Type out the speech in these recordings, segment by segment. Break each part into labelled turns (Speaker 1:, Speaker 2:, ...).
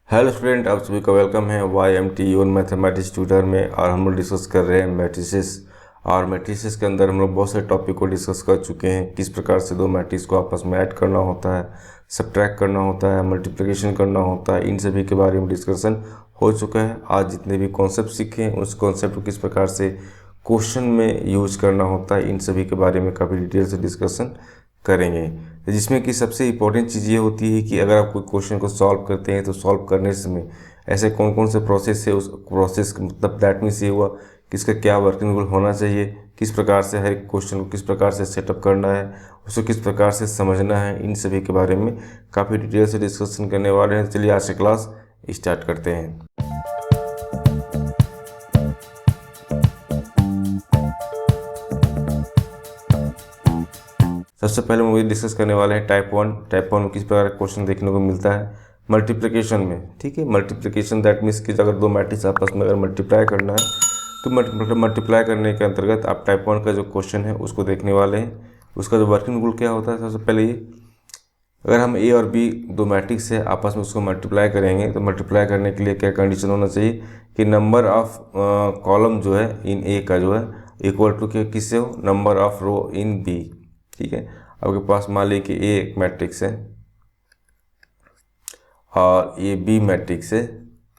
Speaker 1: Hello student, आप सभी का वेलकम है वाई एम टी यून मैथमेटिक्स ट्यूटर में। और हम लोग डिस्कस कर रहे हैं मैट्रिसेस। और मैट्रिसेस के अंदर हम लोग बहुत सारे टॉपिक को डिस्कस कर चुके हैं, किस प्रकार से दो मैट्रिक्स को आपस में ऐड करना होता है, सब्ट्रैक्ट करना होता है, मल्टीप्लिकेशन करना होता है। इन सभी के बारे में डिस्कशन हो चुका है। आज जितने भी कॉन्सेप्ट सीखे हैं उस कॉन्सेप्ट को किस प्रकार से क्वेश्चन में यूज करना होता है, इन सभी के बारे में काफ़ी डिटेल से डिस्कशन करेंगे। जिसमें कि सबसे इम्पोर्टेंट चीज़ ये होती है कि अगर आप कोई क्वेश्चन को सॉल्व करते हैं तो सॉल्व करने में ऐसे कौन कौन से प्रोसेस है, उस प्रोसेस मतलब दैट मीन्स ये हुआ कि इसका क्या वर्किंग रूल होना चाहिए, किस प्रकार से हर एक क्वेश्चन को किस प्रकार से सेटअप करना है, उसको किस प्रकार से समझना है, इन सभी के बारे में काफ़ी डिटेल से डिस्कशन करने वाले हैं। चलिए आज से क्लास स्टार्ट करते हैं। सबसे पहले मुझे डिस्कस करने वाले हैं टाइप वन में किस प्रकार का क्वेश्चन देखने को मिलता है मल्टीप्लिकेशन में। ठीक है, मल्टीप्लिकेशन दैट मीन्स कि अगर दो मैट्रिक्स आपस में अगर मल्टीप्लाई करना है तो मल्टीप्लाई करने के अंतर्गत आप टाइप वन का जो क्वेश्चन है उसको देखने वाले हैं। उसका जो वर्किंग रूल क्या होता है, सबसे पहले ये, अगर हम ए और बी दो मैट्रिक्स है आपस में उसको मल्टीप्लाई करेंगे तो मल्टीप्लाई करने के लिए क्या कंडीशन होना चाहिए कि नंबर ऑफ कॉलम जो है इन ए का जो है इक्वल टू क्या किससे हो, number of row in B. ठीक है, आपके पास मान लीजिए कि ए एक मैट्रिक्स है और ये बी मैट्रिक्स है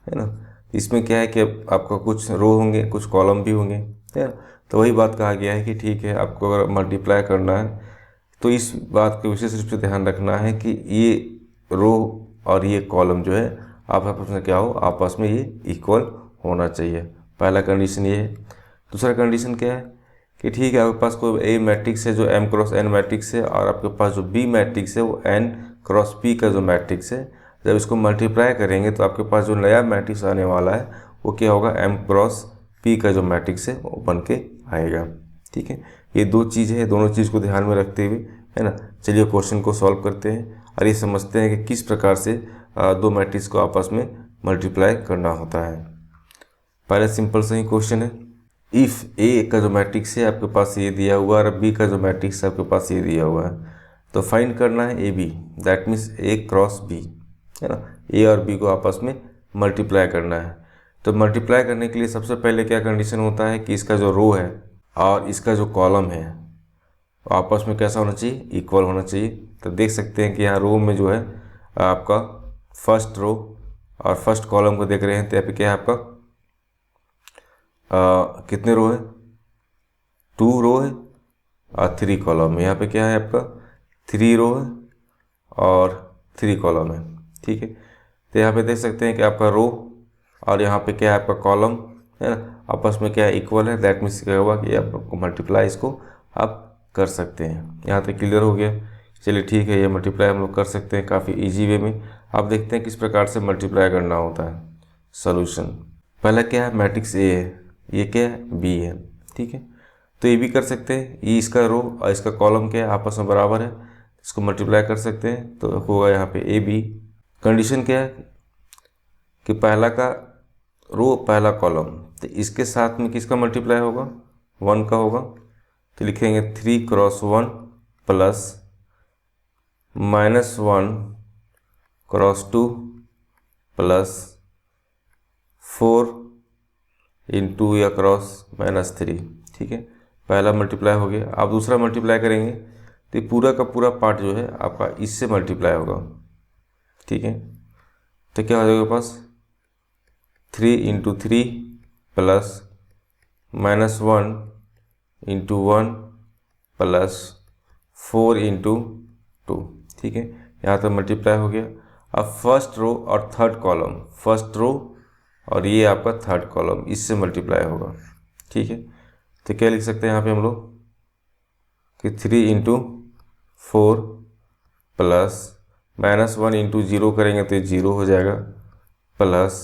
Speaker 1: ना। इसमें क्या है कि आपका कुछ रो होंगे कुछ कॉलम भी होंगे, है ना। तो वही बात कहा गया है कि ठीक है, आपको अगर मल्टीप्लाई करना है तो इस बात का विशेष रूप से ध्यान रखना है कि ये रो और ये कॉलम जो है आपस में क्या हो, आपस में ये इक्वल होना चाहिए। पहला कंडीशन ये है। दूसरा कंडीशन क्या है कि ठीक है, आपके पास कोई ए मैट्रिक्स है जो एम क्रॉस एन मैट्रिक्स है और आपके पास जो बी मैट्रिक्स है वो एन क्रॉस पी का जो मैट्रिक्स है। जब इसको मल्टीप्लाई करेंगे तो आपके पास जो नया मैट्रिक्स आने वाला है वो क्या होगा, एम क्रॉस पी का जो मैट्रिक्स है वो बन के आएगा। ठीक है, ये दो चीज़ है, दोनों चीज़ को ध्यान में रखते हुए, है ना। चलिए क्वेश्चन को सॉल्व करते हैं और ये समझते हैं कि किस प्रकार से दो मैट्रिक्स को आपस में मल्टीप्लाई करना होता है। पहले सिंपल से ही क्वेश्चन है, इफ़ ए का जो मैट्रिक्स है आपके पास ये दिया हुआ है और बी का जो मैट्रिक्स है आपके पास ये दिया हुआ है, तो फाइंड करना है A B, that means A cross B, है ना। ए और बी को आपस में मल्टीप्लाई करना है। तो मल्टीप्लाई करने के लिए सबसे पहले क्या कंडीशन होता है कि इसका जो रो है और इसका जो कॉलम है आपस में कैसा होना चाहिए, इक्वल होना चाहिए। तो देख सकते हैं कि यहाँ रो में जो है आपका फर्स्ट रो और फर्स्ट कॉलम को देख रहे हैं तो यहाँ पे क्या है आपका कितने रो है, 2 रो है और 3 कॉलम है। यहाँ पे क्या है आपका 3 रो है और 3 कॉलम है। ठीक है, तो यहाँ पे देख सकते हैं कि आपका रो और यहाँ पे क्या है आपका कॉलम, है ना, आपस में क्या है इक्वल है। दैट मीन्स क्या हुआ कि आपको मल्टीप्लाई इसको आप कर सकते हैं। यहाँ तक क्लियर हो गया। चलिए ठीक है, ये मल्टीप्लाई हम लोग कर सकते हैं काफ़ी इजी वे में। आप देखते हैं किस प्रकार से मल्टीप्लाई करना होता है। सोल्यूशन पहला क्या है, मैट्रिक्स ए है, ये क्या है बी है। ठीक है, तो ये भी कर सकते हैं, ये इसका रो और इसका कॉलम क्या है आपस में बराबर है, इसको मल्टीप्लाई कर सकते हैं तो होगा यहाँ पे ए बी। कंडीशन क्या है कि पहला का रो पहला कॉलम, तो इसके साथ में किसका मल्टीप्लाई होगा, 1 का होगा। तो लिखेंगे 3 cross 1 plus -1 cross 2 plus 4 into या क्रॉस -3। ठीक है, पहला मल्टीप्लाई हो गया। आप दूसरा मल्टीप्लाई करेंगे तो ये पूरा का पूरा पार्ट जो है आपका इससे मल्टीप्लाई होगा। ठीक है, तो क्या हो जाएगा पास 3 into 3 plus -1 into 1 plus 4 into 2। ठीक है, यहाँ तक मल्टीप्लाई हो गया। अब फर्स्ट रो और थर्ड कॉलम, फर्स्ट रो और ये आपका थर्ड कॉलम इससे मल्टीप्लाई होगा। ठीक है, तो क्या लिख सकते हैं यहाँ पे हम लोग कि 3 इंटू 4 प्लस -1 इंटू 0 करेंगे तो ये 0 हो जाएगा, प्लस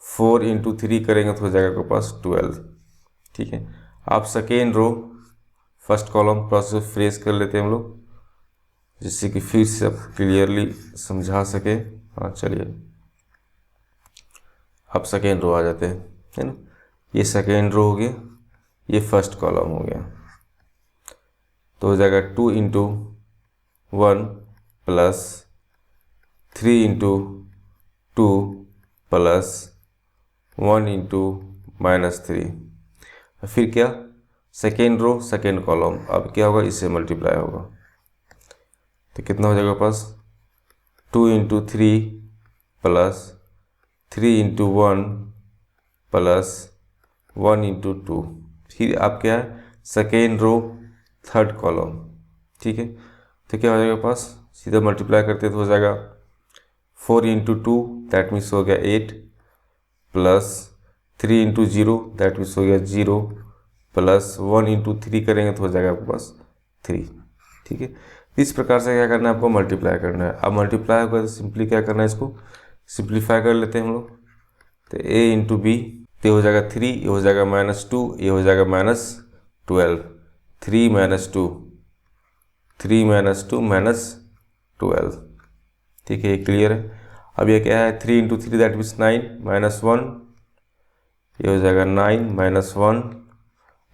Speaker 1: 4 इंटू 3 करेंगे तो हो जाएगा आपके पास 12। ठीक है, आप second row first column process फ्रेज कर लेते हैं हम लोग, जिससे कि फिर से आप क्लियरली समझा सके। हाँ चलिए, अब सेकेंड रो आ जाते हैं, है ना। ये सेकेंड रो हो गया, ये फर्स्ट कॉलम हो गया, तो हो जाएगा 2 into 1 plus 3 into 2 plus 1 into -3। फिर क्या, सेकेंड रो सेकेंड कॉलम, अब क्या होगा, इससे मल्टीप्लाई होगा। तो कितना हो जाएगा पास, 2 into 3 plus 3 into 1 plus 1 into 2। फिर आप क्या है, सेकेंड रो थर्ड कॉलम, ठीक है। तो क्या हो जाएगा पास, सीधा मल्टीप्लाई करते तो हो जाएगा 4 इंटू 2 दैट मीन्स हो गया 8 प्लस 3 इंटू 0 दैट मीन्स हो गया 0 प्लस 1 इंटू 3 करेंगे तो हो जाएगा आपके पास 3, ठीक है। इस प्रकार से क्या करना है, आपको मल्टीप्लाई करना है। अब मल्टीप्लाई होगा तो सिंपली क्या करना है, इसको सिंप्लीफाई कर लेते हैं हम लोग। तो a इंटू बी, तो हो जाएगा 3, ये हो जाएगा -2, ये हो जाएगा -12, 3 - 2, 3 - 2 -12, ठीक है, ये क्लियर है। अब ये क्या है, 3 इंटू 3 दैट मीन्स 9 -1, ये हो जाएगा 9 -1,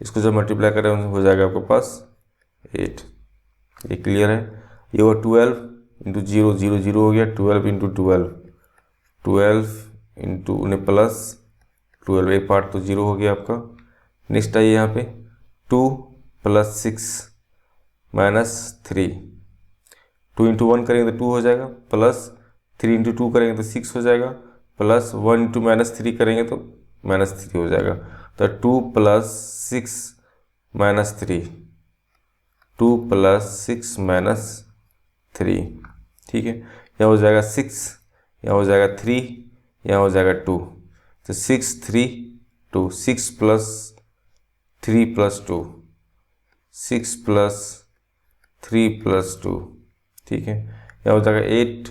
Speaker 1: इसको जब मल्टीप्लाई करें हो जाएगा आपके पास 8, ये क्लियर है। ये वो 12 इंटू 0 0 0 हो गया, 12 इंटू 12 12 इंटू प्लस 12, एक पार्ट तो 0 हो गया आपका। नेक्स्ट आइए यहाँ पे 2 प्लस 6 -3, 2 इंटू 1 करेंगे तो 2 हो जाएगा, प्लस 3 इंटू 2 करेंगे तो 6 हो जाएगा, प्लस 1 इंटू -3 करेंगे तो -3 हो जाएगा। तो 2 प्लस 6 -3, 2 प्लस 6 -3, ठीक है। यहाँ हो जाएगा 6, यहाँ हो जाएगा 3, यहाँ हो जाएगा 2, तो 6 3 2, 6 प्लस 3 प्लस 2, 6 प्लस 3 प्लस 2, ठीक है। यहाँ हो जाएगा 8,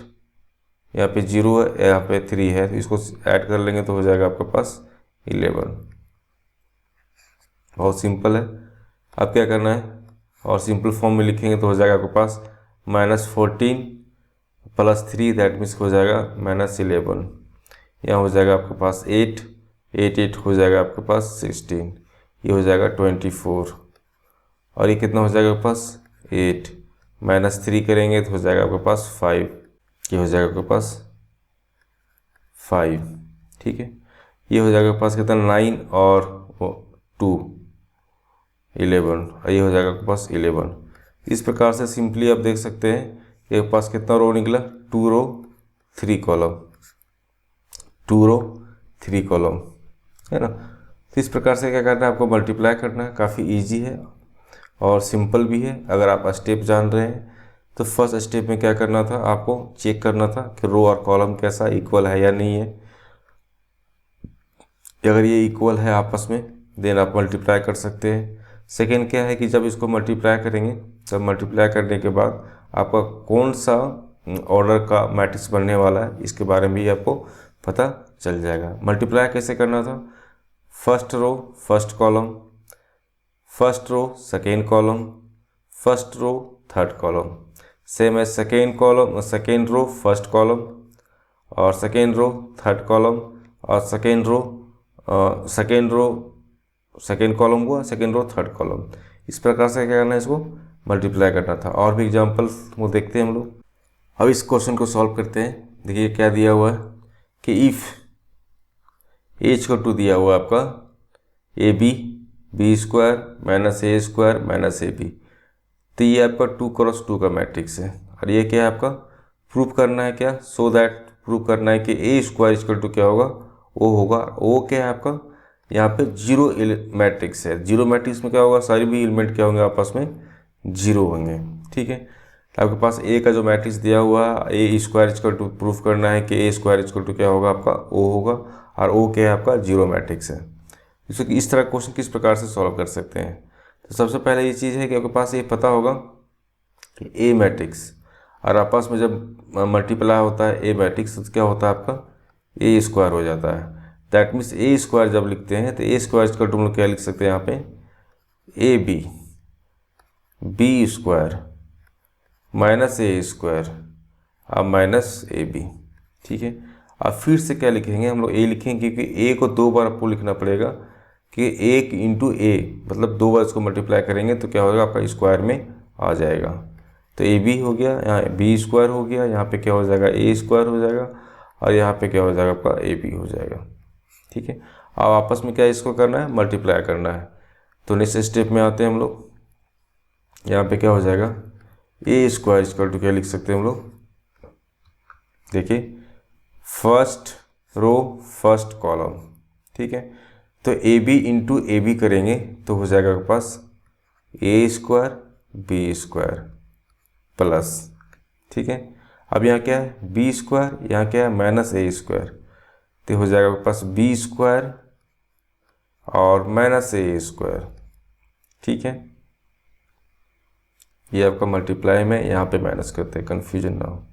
Speaker 1: यहाँ पे 0 है, यहाँ पे 3 है, तो इसको ऐड कर लेंगे तो हो जाएगा आपके पास 11। बहुत सिंपल है। अब क्या करना है, और सिंपल फॉर्म में लिखेंगे तो हो जाएगा आपके पास -14 प्लस 3 दैट मीन्स हो जाएगा -11। यहाँ हो जाएगा आपके पास 8 8 8 हो जाएगा आपके पास 16, ये हो जाएगा 24, और ये कितना हो जाएगा आपके पास 8, -3 करेंगे तो हो जाएगा आपके पास 5, ये हो जाएगा आपके पास 5, ठीक है। ये हो जाएगा आपके पास कितना 9 और 2 11, और ये हो जाएगा आपके पास 11। इस प्रकार से सिंपली आप देख सकते हैं कि आपके पास कितना रो निकला, 2 रो 3 कॉलम, 2 रो 3 कॉलम, है ना। तो इस प्रकार से क्या करना है, आपको मल्टीप्लाई करना है। काफ़ी इजी है और सिंपल भी है। अगर आप स्टेप जान रहे हैं तो फर्स्ट स्टेप में क्या करना था, आपको चेक करना था कि रो और कॉलम कैसा इक्वल है या नहीं है। अगर ये इक्वल है आपस में देन आप मल्टीप्लाई कर सकते हैं। सेकेंड क्या है कि जब इसको मल्टीप्लाई करेंगे, तब मल्टीप्लाई करने के बाद आपका कौन सा ऑर्डर का मैट्रिक्स बनने वाला है इसके बारे में भी आपको पता चल जाएगा। मल्टीप्लाई कैसे करना था, first row first column, first row second column, first row third column, same है second column second row first column, और सेकेंड रो थर्ड कॉलम, और सेकेंड रो सेकेंड कॉलम हुआ, सेकेंड रो थर्ड कॉलम। इस प्रकार से क्या करना है, इसको मल्टीप्लाई करना था। और भी एग्जांपल्स वो देखते हैं हम लोग। अब इस क्वेश्चन को सॉल्व करते हैं। देखिए क्या दिया हुआ है कि इफ़ एच को 2 दिया हुआ है आपका A B B square minus A square minus A B, तो ये आपका 2 क्रॉस 2 का मैट्रिक्स है। और ये क्या है आपका प्रूफ करना है, क्या सो दैट प्रूफ करना है कि ए स्क्वायर इक्वल टू क्या होगा, ओ होगा। ओ क्या है आपका यहाँ पे जीरो मैट्रिक्स है। जीरो मैट्रिक्स में क्या होगा, सारी भी एलिमेंट क्या होंगे आपस में जीरो होंगे, ठीक है। आपके पास ए का जो मैट्रिक्स दिया हुआ है A square equal to, proof करना है कि ए स्क्वायर इक्वल टू क्या होगा आपका ओ होगा, और ओ क्या है आपका जीरो मैट्रिक्स है। इसको इस तरह क्वेश्चन किस प्रकार से सॉल्व कर सकते हैं, तो सबसे पहले ये चीज़ है कि आपके पास ये पता होगा कि ए मैट्रिक्स और आपस में जब मल्टीप्लाई होता है ए मैट्रिक्स तो क्या होता है आपका ए स्क्वायर हो जाता है। दैट मीन्स ए स्क्वायर जब लिखते हैं तो ए स्क्वायर इक्वल टू हम लोग क्या लिख सकते हैं यहाँ पे A B B square minus A square अब माइनस ए बी, ठीक है। अब फिर से क्या लिखेंगे हम लोग ए लिखेंगे क्योंकि ए को 2 बार आपको लिखना पड़ेगा कि 1 इंटू ए, मतलब 2 बार इसको मल्टीप्लाई करेंगे तो क्या होगा आपका स्क्वायर में आ जाएगा। तो ए बी हो गया, यहाँ बी स्क्वायर हो गया, यहाँ पे क्या हो जाएगा ए स्क्वायर हो जाएगा, और यहाँ पे क्या हो जाएगा आपका ए बी हो जाएगा। ठीक है, अब आपस में क्या इसको करना है, मल्टीप्लाई करना है। तो नेक्स्ट स्टेप में आते हैं हम लोग। यहाँ पे क्या हो जाएगा, ए स्क्वायर इक्वल टू क्या लिख सकते हैं हम लोग, देखिए फर्स्ट रो फर्स्ट कॉलम। ठीक है, तो A B into A B करेंगे तो हो जाएगा आपके पास A square B square plus, ठीक है, अब यहाँ क्या है बी स्क्वायर, यहाँ क्या है माइनस ए स्क्वायर, तो हो जाएगा आपके पास बी स्क्वायर और माइनस ए स्क्वायर। ठीक है, ये आपका मल्टीप्लाई में यहाँ पे माइनस करते हैं, कन्फ्यूजन ना हो।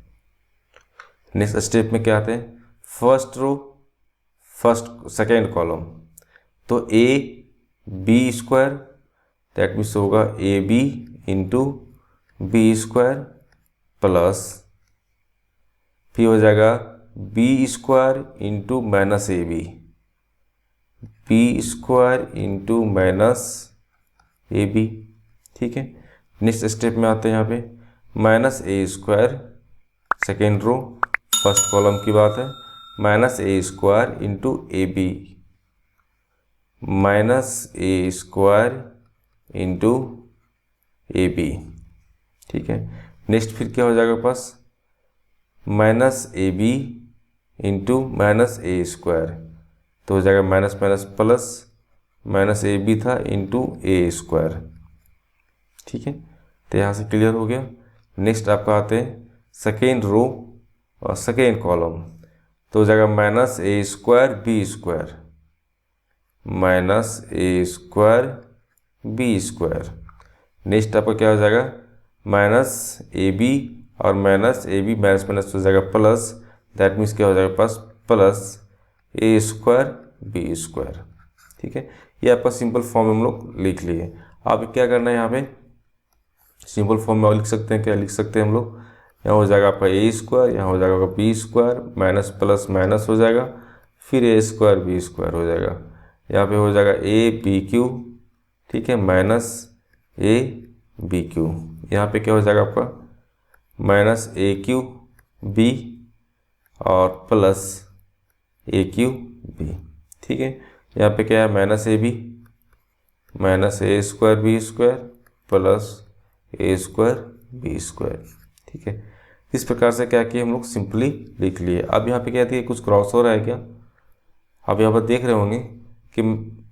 Speaker 1: नेक्स्ट स्टेप में क्या आते हैं, first row first second column, तो A B square that means होगा A B into B square plus फिर हो जाएगा B square into minus A B square into minus A B. ठीक है, नेक्स्ट स्टेप में आते हैं यहाँ पे minus A square second row first column की बात है, minus A square into A B minus A square into A B. ठीक है, नेक्स्ट फिर क्या हो जाएगा पास minus A B into minus A square, तो हो जाएगा minus minus plus minus A B था इंटू ए स्क्वायर। ठीक है, तो यहाँ से क्लियर हो गया। नेक्स्ट आपका आते हैं सेकेंड रो और सेकेंड कॉलम, तो हो जाएगा minus A square B square minus A square B square. Next आपका क्या हो जाएगा माइनस ए बी और minus A B minus minus हो जाएगा प्लस, दैट मीन्स क्या हो जाएगा पास plus A square B square. ठीक है, ये आपका सिंपल फॉर्म हम लोग लिख लिए। अब क्या करना है, यहाँ पे सिंपल फॉर्म में और लिख सकते हैं, क्या लिख सकते हैं हम लोग, यहाँ हो जाएगा आपका ए स्क्वायर, यहाँ हो जाएगा आपका B square minus plus minus हो जाएगा, फिर ए स्क्वायर बी स्क्वायर हो जाएगा, यहाँ पे हो जाएगा ए बी क्यू, ठीक है, माइनस ए बी क्यू, यहाँ पे क्या हो जाएगा आपका माइनस ए क्यू बी और प्लस ए क्यू बी। ठीक है, यहाँ पे क्या है minus A B minus A square B square plus A square B square. ठीक है, इस प्रकार से क्या किया हम लोग सिंपली लिख लिए। अब यहाँ पे क्या दिया, कुछ क्रॉस हो रहा है क्या, अब यहाँ पर देख रहे होंगे कि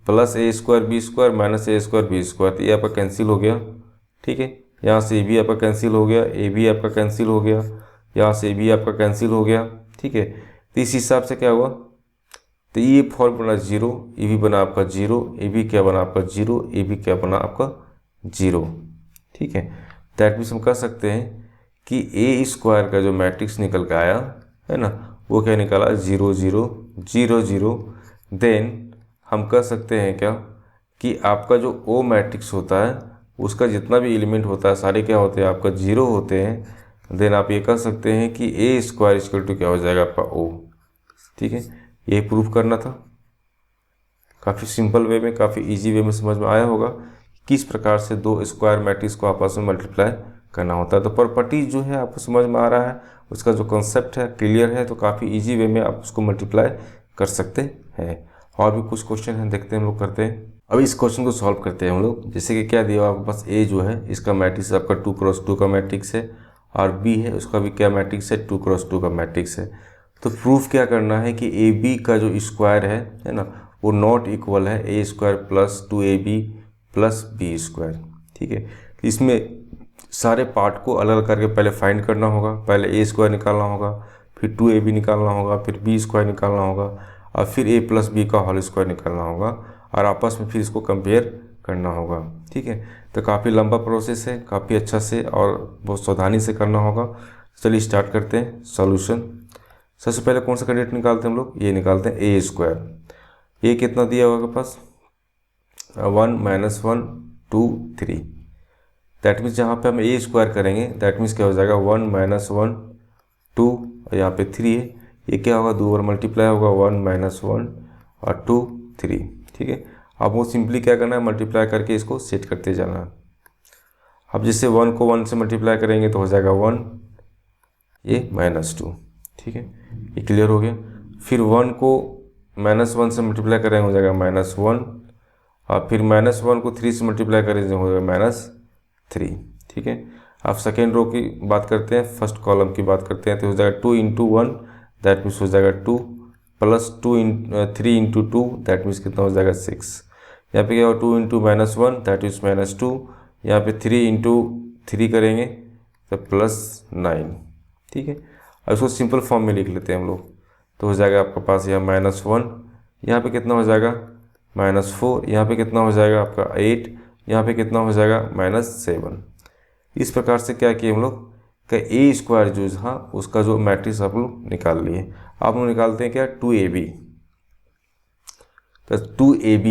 Speaker 1: plus A square B square minus A square B square, तो ये आपका कैंसिल हो गया। ठीक है, यहाँ से ए बी आपका कैंसिल हो गया, ए बी आपका कैंसिल हो गया, यहाँ से ए बी आपका कैंसिल हो गया। ठीक है, तो इस हिसाब से क्या हुआ, तो ये फॉर्म बना जीरो, ए बी बना आपका जीरो, ए बी क्या बना आपका जीरो, ए बी क्या बना आपका जीरो। ठीक है, दैट मीन्स हम कह सकते हैं कि ए स्क्वायर का जो मैट्रिक्स निकल के आया है ना, वो क्या निकाला 0 0 0 0। देन हम कह सकते हैं क्या कि आपका जो ओ मैट्रिक्स होता है उसका जितना भी एलिमेंट होता है सारे क्या होते हैं आपका जीरो होते हैं। देन आप ये कह सकते हैं कि ए स्क्वायर इक्वल टू क्या हो जाएगा आपका ओ। ठीक है, ये प्रूफ करना था। काफ़ी सिंपल वे में, काफ़ी इजी वे में समझ में आया होगा किस प्रकार से दो स्क्वायर मैट्रिक्स को आपस में मल्टीप्लाई करना होता है। तो प्रॉपर्टी जो है आपको समझ में आ रहा है, उसका जो कॉन्सेप्ट है क्लियर है, तो काफ़ी इजी वे में आप उसको मल्टीप्लाई कर सकते हैं। और भी कुछ क्वेश्चन हैं, देखते हैं हम लोग करते हैं। अब इस क्वेश्चन को सॉल्व करते हैं हम लोग। जैसे कि क्या दिया आपके पास, ए जो है इसका मैट्रिक्स आपका 2x2 का मैट्रिक्स है, और बी है उसका भी क्या मैट्रिक्स है 2x2 का मैट्रिक्स है। तो प्रूफ क्या करना है कि ए बी का जो स्क्वायर है ना, वो नॉट इक्वल है A square plus 2ab plus B square. ठीक है, इसमें सारे पार्ट को अलग करके पहले फाइंड करना होगा। पहले ए स्क्वायर निकालना होगा, फिर 2ab निकालना होगा, फिर बी स्क्वायर निकालना होगा, और फिर ए प्लस बी का होल स्क्वायर निकालना होगा, और आपस में फिर इसको कंपेयर करना होगा। ठीक है, तो काफ़ी लंबा प्रोसेस है, काफ़ी अच्छा से और बहुत सावधानी से करना होगा। चलिए स्टार्ट करते हैं सॉल्यूशन। सबसे पहले कौन सा कैंडिडेट निकालते हैं हम लोग, ये निकालते हैं ए स्क्वायर। ये कितना दिया हुआ आपके पास 1 - 1 2 3। दैट मीन्स जहाँ पे हम ए स्क्वायर करेंगे दैट मीन्स क्या हो जाएगा 1 - 1 2, और यहाँ पे 3 है, ये क्या होगा 2 बार मल्टीप्लाई होगा 1 - 1 और 2 3। ठीक है, अब वो सिंपली क्या करना है मल्टीप्लाई करके इसको सेट करते जाना है। अब जैसे 1 को 1 से मल्टीप्लाई करेंगे तो हो जाएगा 1, ये -2। ठीक है, ये क्लियर हो गया। फिर 1 को -1 से मल्टीप्लाई करेंगे हो जाएगा -1, और फिर -1 को 3 से मल्टीप्लाई करेंगे हो जाएगा -3। ठीक है, अब सेकेंड रो की बात करते हैं, फर्स्ट कॉलम की बात करते हैं, तो हो जाएगा 2 × 1 दैट मीन्स हो जाएगा 2, प्लस 3 × 2 दैट मीन्स कितना हो जाएगा 6। यहाँ पे क्या होगा 2 × -1 दैट इज -2, यहाँ पे 3 × 3 करेंगे तो +9। ठीक है, अब इसको सिंपल फॉर्म में लिख लेते हैं हम लोग, तो हो जाएगा आपका पास यहाँ -1, यहाँ पे कितना हो जाएगा -4, यहाँ पे कितना हो जाएगा आपका 8, यहाँ पे कितना हो जाएगा -7। इस प्रकार से क्या किए हम लोग का A² जो था उसका जो मैट्रिक्स आप लोग निकाल लिए। आप लोग निकालते हैं क्या 2AB, तो 2AB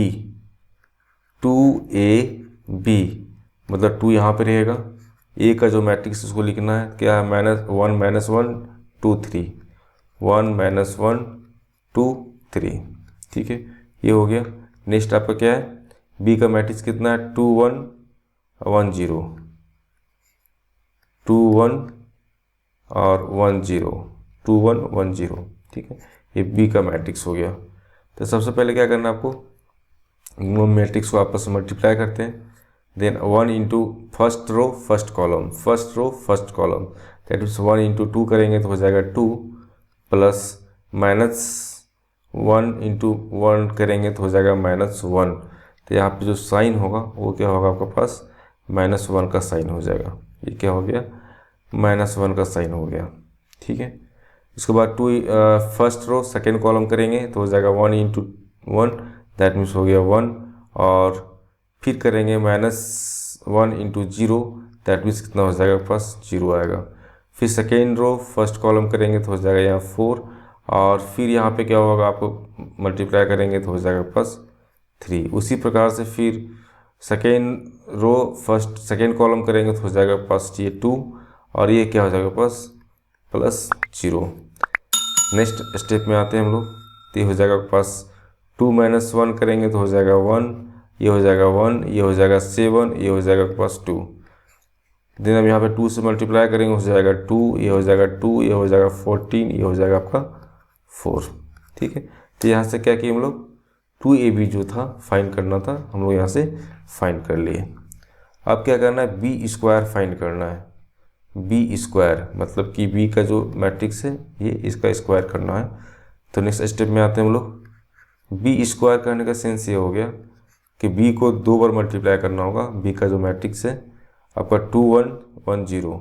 Speaker 1: मतलब 2 यहाँ पे रहेगा, ए का जो मैट्रिक्स उसको लिखना है क्या है -1 -1 2 3, 1 -1 2 3। ठीक है, ये हो गया। नेक्स्ट आपका क्या है, बी का मैट्रिक्स कितना है 2 1 1 0, 2 1 और 1 0, 2 1 1 0। ठीक है, ये बी का मैट्रिक्स हो गया। तो सबसे पहले क्या करना है आपको, मैट्रिक्स को आपस में मल्टीप्लाई करते हैं, then 1 × first row first column, first row first column, that means 1 × 2 करेंगे तो हो जाएगा 2, प्लस -1 × 1 करेंगे तो हो जाएगा -1। तो यहाँ पे जो साइन होगा वो क्या होगा आपके पास -1 का साइन हो जाएगा। ये क्या हो गया -1 का साइन हो गया। ठीक है, इसके बाद फर्स्ट रो सेकेंड कॉलम करेंगे तो हो जाएगा 1 × 1 दैट मीन्स हो गया 1, और फिर करेंगे -1 × 0 दैट मीन्स कितना हो जाएगा पास 0 आएगा। फिर सेकेंड रो फर्स्ट कॉलम करेंगे तो हो जाएगा यहाँ 4, और फिर यहाँ पे क्या होगा आपको मल्टीप्लाई करेंगे तो हो जाएगा पास 3। उसी प्रकार से फिर second row first second column करेंगे तो हो जाएगा पास ये 2, और ये क्या हो जाएगा पास +0। नेक्स्ट स्टेप में आते हैं हम लोग, तो ये हो जाएगा पास 2 - 1 करेंगे तो हो जाएगा 1, ये हो जाएगा 1, ये हो जाएगा 7, ये हो जाएगा पास 2। देन अब यहाँ पे 2 से मल्टीप्लाई करेंगे हो जाएगा 2, ये हो जाएगा 2, ये हो जाएगा 14, ये हो जाएगा आपका 4। ठीक है, तो यहाँ से क्या किए हम लोग 2AB जो था फाइंड करना था, हम लोग यहाँ से फाइंड कर लिए। अब क्या करना है B² फाइंड करना है। B² मतलब कि B का जो मैट्रिक्स है ये इसका स्क्वायर करना है। तो नेक्स्ट स्टेप में आते हैं हम लोग, B² करने का सेंस ये हो गया कि B को 2 बार मल्टीप्लाई करना होगा। B का जो मैट्रिक्स है आपका 2 1 1 0,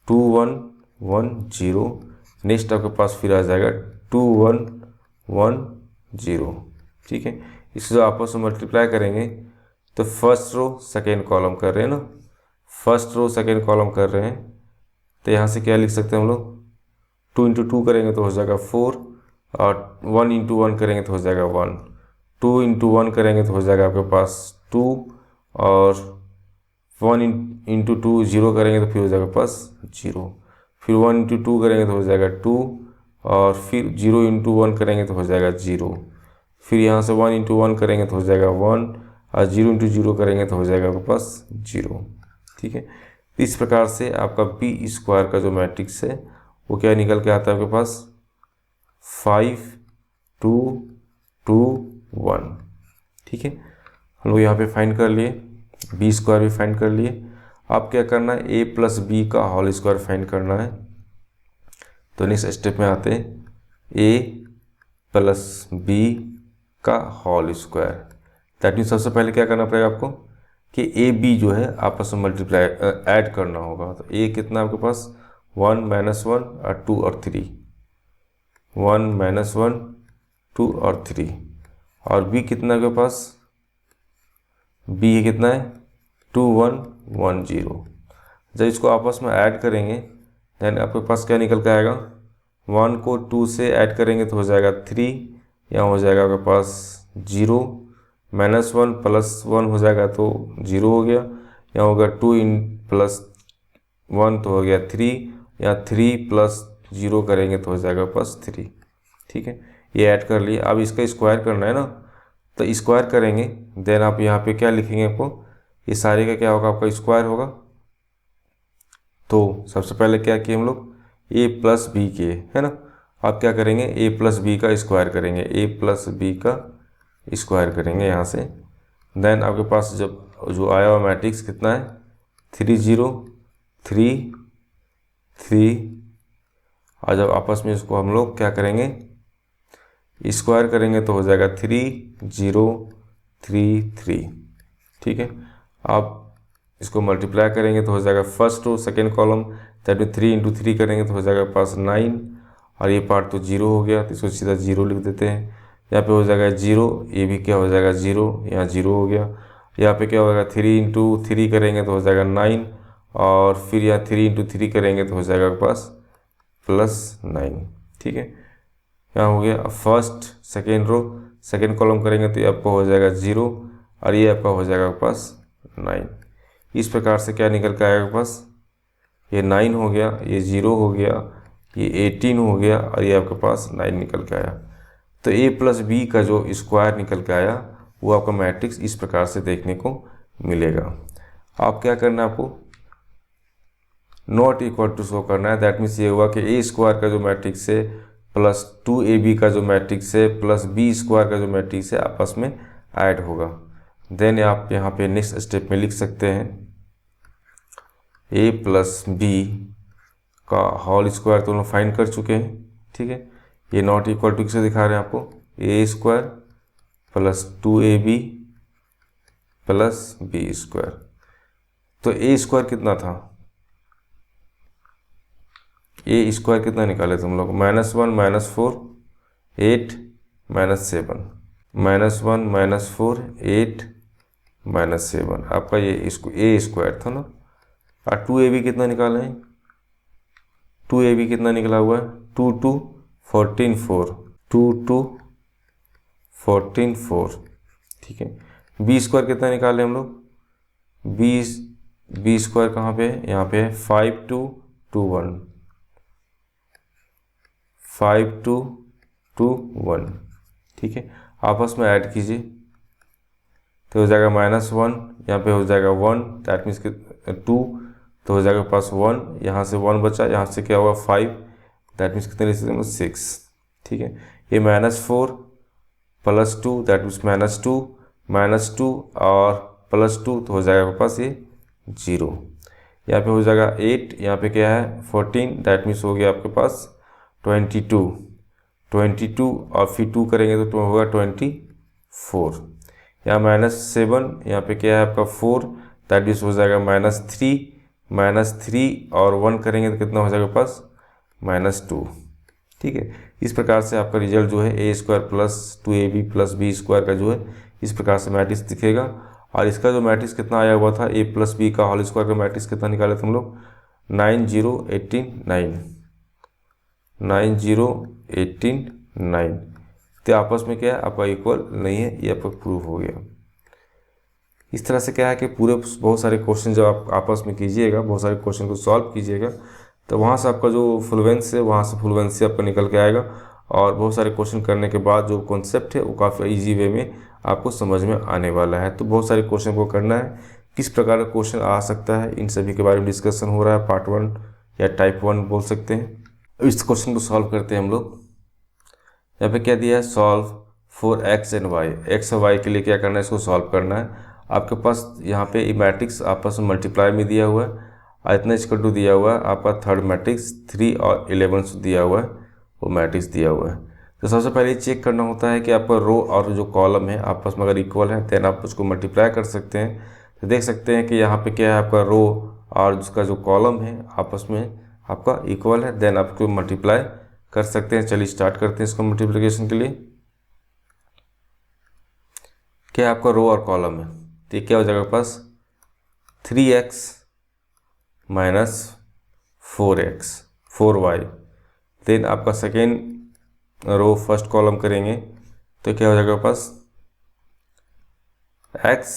Speaker 1: 2 1 1 0, नेक्स्ट आपके पास फिर आ जाएगा 2 1 1 0। ठीक है, इससे जो आपस में मल्टीप्लाई करेंगे तो फर्स्ट रो सेकेंड कॉलम कर रहे हैं ना, फर्स्ट रो सेकेंड कॉलम कर रहे हैं, तो यहाँ से क्या लिख सकते हैं हम लोग 2 × 2 करेंगे तो हो जाएगा 4, और 1 × 1 करेंगे तो हो जाएगा 1, 2 × 1 करेंगे तो हो जाएगा आपके पास 2, और 1 × 2 0 करेंगे तो फिर हो जाएगा पास 0, फिर 1 × 2 करेंगे तो हो जाएगा 2, और फिर 0 × 1 करेंगे तो हो जाएगा 0, फिर यहाँ से 1 × 1 करेंगे तो हो जाएगा 1, और 0 × 0 करेंगे तो हो जाएगा आपके पास 0। ठीक है, इस प्रकार से आपका B² का जो मैट्रिक्स है वो क्या निकल के आता है आपके पास 5 2 2 1। ठीक है, हम लोग यहाँ पे फाइंड कर लिए, B² भी फाइंड कर लिए। अब क्या करना है A + B का होल स्क्वायर फाइंड करना है। तो नेक्स्ट स्टेप में आते हैं A + B का होल स्क्वायर, दैट मीन्स सबसे पहले क्या करना पड़ेगा आपको कि AB जो है आपस में मल्टीप्लाई ऐड करना होगा। तो A कितना आपके पास 1 - 1 और 2 और 3, 1 - 1 2 और 3, और B कितना के पास B कितना है 2 1 1 0। जब इसको आपस में ऐड करेंगे देन आपके पास क्या निकल के आएगा, 1 को 2 से ऐड करेंगे तो हो जाएगा 3, यहाँ हो जाएगा आपके पास 0, -1 + 1 हो जाएगा तो 0 हो गया, यहाँ होगा 2 + 1 तो हो गया 3, यहाँ 3 + 0 करेंगे तो हो जाएगा पास 3। ठीक है, ये ऐड कर लिए। अब इसका स्क्वायर करना है ना, तो स्क्वायर करेंगे देन आप यहाँ पे क्या लिखेंगे, आपको ये सारे का क्या होगा आपका स्क्वायर होगा। तो सबसे पहले क्या किए हम लोग ए प्लस बी के, है ना। आप क्या करेंगे, ए प्लस बी का स्क्वायर करेंगे, ए प्लस बी का स्क्वायर करेंगे यहाँ से। देन आपके पास जब जो आया हुआ मैट्रिक्स कितना है, 3 0 3 3, और जब आपस में इसको हम लोग क्या करेंगे, स्क्वायर करेंगे तो हो जाएगा 3 0 3 3। ठीक है, आप इसको मल्टीप्लाई करेंगे तो हो जाएगा first row second column, that में 3 × 3 करेंगे तो हो जाएगा पास 9, और ये पार्ट तो 0 हो गया तो इसको सीधा 0 लिख देते हैं। यहाँ पे हो जाएगा 0, ये भी क्या हो जाएगा 0, यहाँ 0 हो गया। यहाँ पे क्या होगा 3 × 3 करेंगे तो हो जाएगा 9, और फिर यहाँ 3 × 3 करेंगे तो हो जाएगा आपके पास +9। ठीक है, यहाँ हो गया first second row, second column करेंगे तो ये आपका हो जाएगा 0, और ये आपका हो जाएगा आपके पास 9। इस प्रकार से क्या निकल के आएगा आपके पास, ये 9 हो गया, ये 0 हो गया, ये 18 हो गया, और ये आपके पास 9 निकल के आया। तो a प्लस बी का जो स्क्वायर निकल के आया वो आपका मैट्रिक्स इस प्रकार से देखने को मिलेगा। आप क्या करना है, आपको नॉट इक्वल टू शो करना है। दैट मीन्स ये हुआ कि ए स्क्वायर का जो मैट्रिक्स है प्लस 2ab का जो मैट्रिक्स है प्लस बी स्क्वायर का जो मैट्रिक्स है आपस में ऐड होगा। देन आप यहाँ पे नेक्स्ट स्टेप में लिख सकते हैं a प्लस बी का होल स्क्वायर तो हम फाइंड कर चुके हैं। ठीक है, ये नॉट इक्वल टू किसे दिखा रहे हैं आपको, A square plus 2ab plus B square. तो ए स्क्वायर कितना था, ए स्क्वायर कितना निकाले तुम लोग, -1 -4 8 -7, -1 -4 8 -7 आपका ये इसको ए स्क्वायर था ना। और 2ab कितना निकाले हैं, 2ab कितना निकला हुआ है, 2 2 14 4, 2 2 14 4। ठीक है, बी स्क्वायर कितना निकाले हम लोग, बी स्क्वायर कहाँ पे है, यहाँ पे है 5 2 2 1, 5 2 2 1। ठीक है, आपस में ऐड कीजिए तो हो जाएगा -1, यहाँ पे हो जाएगा 1, दैट मीन्स 2, तो हो जाएगा पास 1, यहाँ से 1 बचा, यहाँ से क्या होगा 5, दैट मीन्स कितने लिख सकते हैं 6। ठीक है, ये -4 प्लस 2 दैट मीन्स -2 और +2 तो हो जाएगा आपके पास ये 0। यहाँ पे हो जाएगा 8, यहाँ पे क्या है 14, दैट मीन्स हो गया आपके पास 22 और फिर 2 करेंगे तो होगा 24। यहाँ -7, यहाँ पे क्या है आपका 4, दैट मीन्स हो जाएगा -3 और 1 करेंगे तो कितना हो जाएगा पास -2। ठीक है, इस प्रकार से आपका रिजल्ट जो है A square plus 2ab plus B square का जो है इस प्रकार से मैट्रिक्स दिखेगा। और इसका जो मैट्रिक्स कितना आया हुआ था, ए प्लस बी का होल स्क्वायर का मैट्रिक्स कितना निकाले तुम लोग, 9 0 18 9, 9 0 18 9। तो आपस में क्या है आपका इक्वल नहीं है, ये आपका प्रूफ हो गया। इस तरह से क्या है कि पूरे बहुत सारे क्वेश्चन जब आप आपस में कीजिएगा, बहुत सारे क्वेश्चन को सॉल्व कीजिएगा, तो वहाँ से आपका जो फ्लुएंस है वहाँ से फ्लुएंसी आपका निकल के आएगा। और बहुत सारे क्वेश्चन करने के बाद जो कॉन्सेप्ट है वो काफ़ी इजी वे में आपको समझ में आने वाला है। तो बहुत सारे क्वेश्चन को करना है, किस प्रकार का क्वेश्चन आ सकता है इन सभी के बारे में डिस्कशन हो रहा है, पार्ट 1 या टाइप 1 बोल सकते हैं। इस क्वेश्चन को सॉल्व करते हैं हम लोग। यहाँ पे क्या दिया है, solve for x and y, x और y के लिए क्या करना है, इसको सॉल्व करना है। आपके पास यहाँ पे मैट्रिक्स आपस में मल्टीप्लाई में दिया हुआ है, और इतना इक्वल टू दिया हुआ है, आपका थर्ड मैट्रिक्स 3 और 11 दिया हुआ है, वो मैट्रिक्स दिया हुआ है। तो सबसे पहले चेक करना होता है कि आपका रो और जो कॉलम है आपस में अगर इक्वल है देन आप उसको मल्टीप्लाई कर सकते हैं। तो देख सकते हैं कि यहाँ पे क्या है, आपका रो और उसका जो कॉलम है आपस में आपका इक्वल है, देन आपको मल्टीप्लाई कर सकते हैं। चलिए स्टार्ट करते हैं इसको मल्टीप्लिकेशन के लिए। क्या आपका रो और कॉलम है, तो ये क्या हो जाएगा पास 3x minus 4x 4y। Then आपका सेकेंड रो फर्स्ट कॉलम करेंगे तो क्या हो जाएगा पास x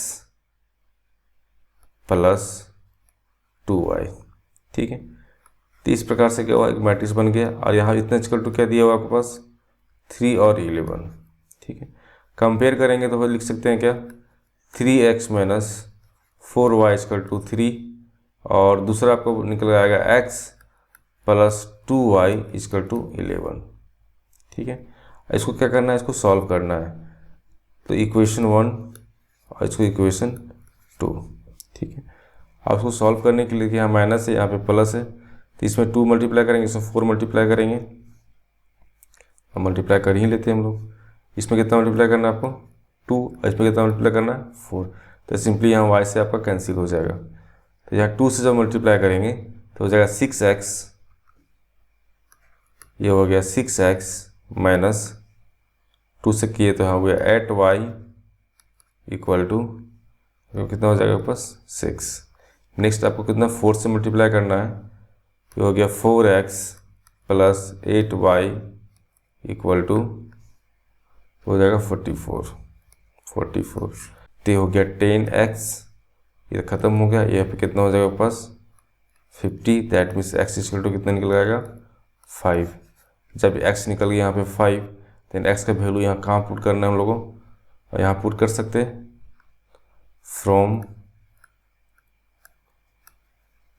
Speaker 1: प्लस 2y। ठीक है, तो इस प्रकार से क्या हुआ, एक मैट्रिक्स बन गया। और यहाँ इतना इक्वल टू क्या दिया हुआ आपके पास 3 और 11। ठीक है, कंपेयर करेंगे तो लिख सकते हैं क्या 3x minus 4y equal to 3, और दूसरा आपको निकल आएगा x plus 2y equal to 11। ठीक है, इसको क्या करना है, इसको सॉल्व करना है। तो इक्वेशन 1 और इसको इक्वेशन 2। ठीक है, अब उसको सॉल्व करने के लिए यहाँ माइनस है, यहाँ पे प्लस है, तो इसमें 2 मल्टीप्लाई करेंगे, इसमें 4 मल्टीप्लाई करेंगे। अब मल्टीप्लाई कर ही लेते हैं हम लोग। इसमें कितना मल्टीप्लाई करना है आपको, 2, और इसमें कितना मल्टीप्लाई करना है, 4। तो सिंपली यहाँ y से आपका कैंसिल हो जाएगा। तो यहाँ 2 से जब मल्टीप्लाई करेंगे तो हो जाएगा 6x, ये हो गया 6x माइनस 2 से किए तो यहाँ हो गया 8y इक्वल टू कितना हो जाएगा बस 6। नेक्स्ट आपको कितना 4 से मल्टीप्लाई करना है, ये हो गया 4x plus 8y equal to हो जाएगा 44। तो हो गया 10x, ये खत्म हो गया, यहाँ पे कितना हो जाएगा पास 50। That means x equal to कितना निकल जाएगा 5। जब x निकल गया यहाँ पे 5, देन x का वैल्यू यहाँ कहाँ पुट करना है हम लोगों, और यहाँ पुट कर सकते हैं फ्रॉम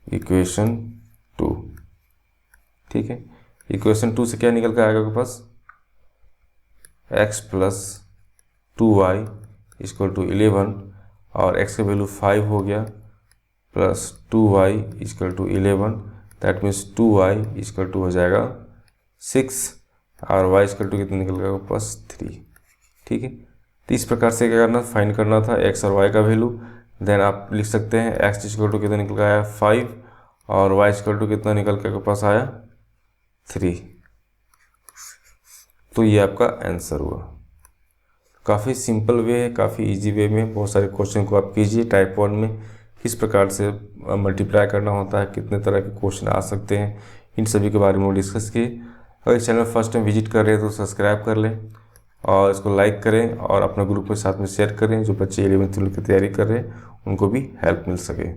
Speaker 1: इक्वेशन 2। ठीक है, इक्वेशन 2 से क्या निकल कर आएगा आपके पास, x plus 2y equal to 11, और x का वैल्यू 5 हो गया, plus 2y equal to 11। That means 2y equal to हो जाएगा 6, और y इक्वल टू कितना निकल गया प्लस 3। ठीक है, तो इस प्रकार से क्या करना, फाइंड करना था x और y का वैल्यू। देन आप लिख सकते हैं x इक्वल टू कितना निकल आया 5, और y इक्वल टू कितना निकल के पास आया 3। तो ये आपका आंसर हुआ। काफ़ी सिंपल वे है, काफ़ी इजी वे में बहुत सारे क्वेश्चन को आप कीजिए। टाइप 1 में किस प्रकार से मल्टीप्लाई करना होता है, कितने तरह के क्वेश्चन आ सकते हैं, इन सभी के बारे में डिस्कस किए। अगर इस चैनल फर्स्ट टाइम विजिट कर रहे हैं तो सब्सक्राइब कर लें, और इसको लाइक करें, और अपने ग्रुप में साथ में शेयर करें, जो बच्चे 11th की तैयारी कर रहे हैं उनको भी हेल्प मिल सके।